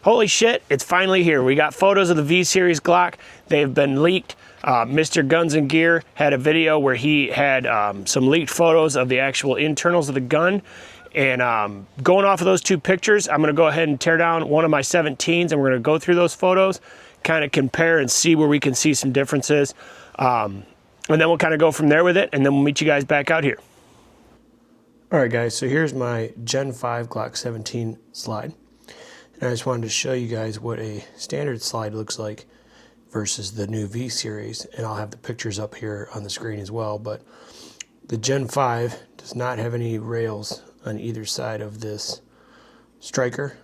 holy shit, it's finally here. We got photos of the V-Series Glock. They've been leaked. Mr. Guns and Gear had a video where he had some leaked photos of the actual internals of the gun. And going off of those two pictures, I'm going to go ahead and tear down one of my 17s, and we're going to go through those photos, kind of compare and see where we can see some differences. And then we'll kind of go from there with it, and then we'll meet you guys back out here. All right, guys, so here's my Gen 5 Glock 17 slide. And I just wanted to show you guys what a standard slide looks like versus the new V-Series. And I'll have the pictures up here on the screen as well. But the Gen 5 does not have any rails on either side of this striker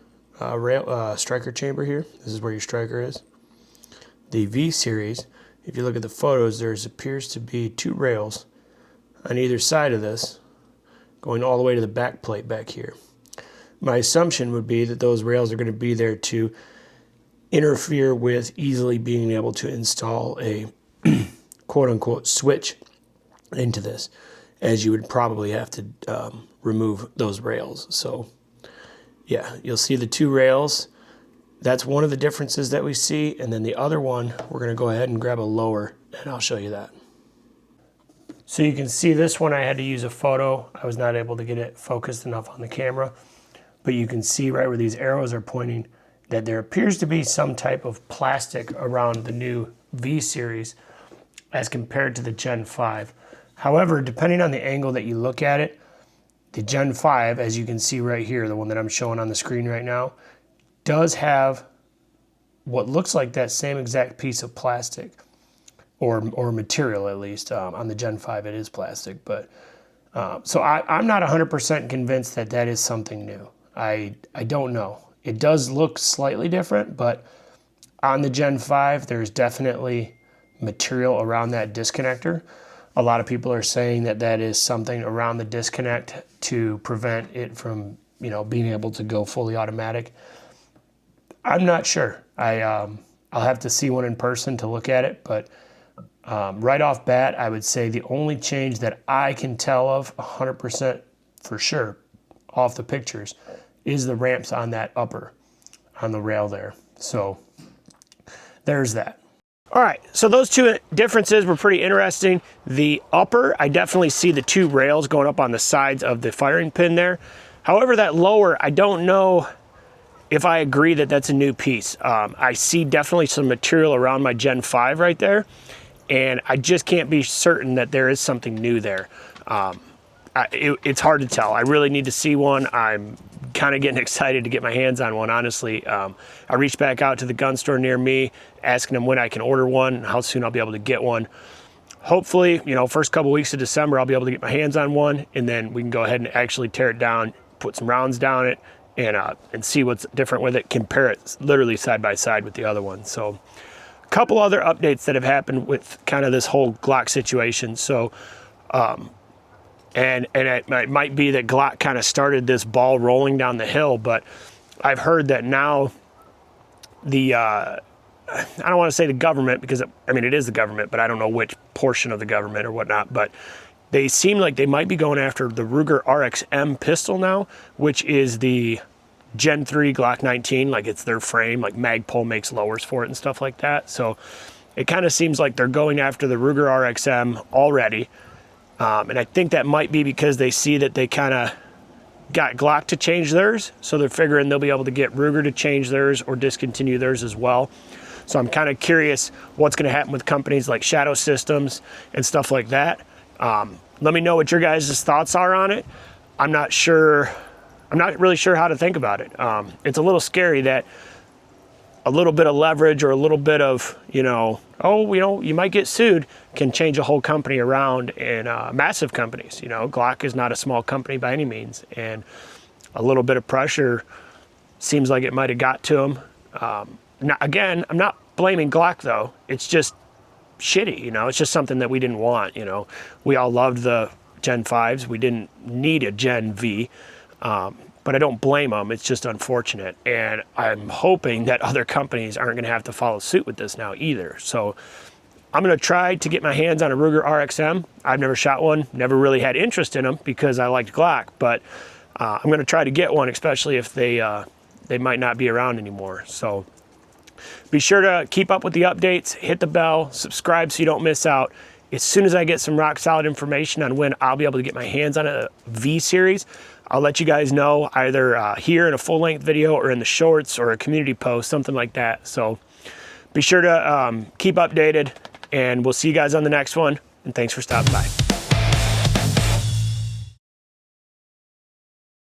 striker chamber here. This is where your striker is. The V-Series, if you look at the photos, there appears to be two rails on either side of this, going all the way to the back plate back here. My assumption would be that those rails are going to be there to interfere with easily being able to install a quote-unquote switch into this, as you would probably have to remove those rails. So yeah, you'll see the two rails. That's one of the differences that we see. And then the other one, we're going to go ahead and grab a lower, and I'll show you that. So you can see this one, I had to use a photo. I was not able to get it focused enough on the camera, but you can see right where these arrows are pointing that there appears to be some type of plastic around the new V-Series as compared to the Gen 5. However, depending on the angle that you look at it, the Gen 5, as you can see right here, the one that I'm showing on the screen right now, does have what looks like that same exact piece of plastic. Or material, at least. On the Gen 5 it is plastic, but so I'm not 100% convinced that that is something new. I don't know. It does look slightly different, but on the Gen 5 there's definitely material around that disconnector. A lot of people are saying that that is something around the disconnect to prevent it from, you know, being able to go fully automatic. I'm not sure. I'll have to see one in person to look at it, but right off bat, I would say the only change that I can tell of 100% for sure off the pictures is the ramps on that upper, on the rail there. So there's that. All right, so those two differences were pretty interesting. The upper, I definitely see the two rails going up on the sides of the firing pin there. However, that lower, I don't know if I agree that that's a new piece. I see definitely some material around my Gen 5 right there, and I just can't be certain that there is something new there. It's hard to tell. I really need to see one. I'm kind of getting excited to get my hands on one, honestly. I reached back out to the gun store near me, asking them when I can order one and how soon I'll be able to get one. Hopefully, you know, first couple weeks of December, I'll be able to get my hands on one, and then we can go ahead and actually tear it down, put some rounds down it, and see what's different with it, compare it literally side by side with the other one. So a couple other updates that have happened with kind of this whole Glock situation. So, and it might be that Glock kind of started this ball rolling down the hill, but I've heard that now the, I don't want to say the government, because I mean, it is the government, but I don't know which portion of the government or whatnot, but they seem like they might be going after the Ruger RXM pistol now, which is the Gen 3 Glock 19, like it's their frame, like Magpul makes lowers for it and stuff like that. So it kind of seems like they're going after the Ruger RXM already. And I think that might be because they see that they kind of got Glock to change theirs. So they're figuring they'll be able to get Ruger to change theirs or discontinue theirs as well. So I'm kind of curious what's going to happen with companies like Shadow Systems and stuff like that. Let me know what your guys' thoughts are on it. I'm not really sure how to think about it. It's a little scary that a little bit of leverage or a little bit of, you know, you might get sued, can change a whole company around, and massive companies. You know, Glock is not a small company by any means, and a little bit of pressure seems like it might have got to them. Now, again, I'm not blaming Glock though. It's just shitty, you know. It's just something that we didn't want, you know. We all loved the Gen 5s. We didn't need a Gen V. But I don't blame them. It's just unfortunate. And I'm hoping that other companies aren't going to have to follow suit with this now either. So I'm going to try to get my hands on a Ruger RXM. I've never shot one, never really had interest in them because I liked Glock. But I'm going to try to get one, especially if they they might not be around anymore. So be sure to keep up with the updates, hit the bell, subscribe so you don't miss out. As soon as I get some rock solid information on when I'll be able to get my hands on a V series, I'll let you guys know either here in a full length video or in the shorts or a community post, something like that. So be sure to keep updated, and we'll see you guys on the next one. And thanks for stopping by.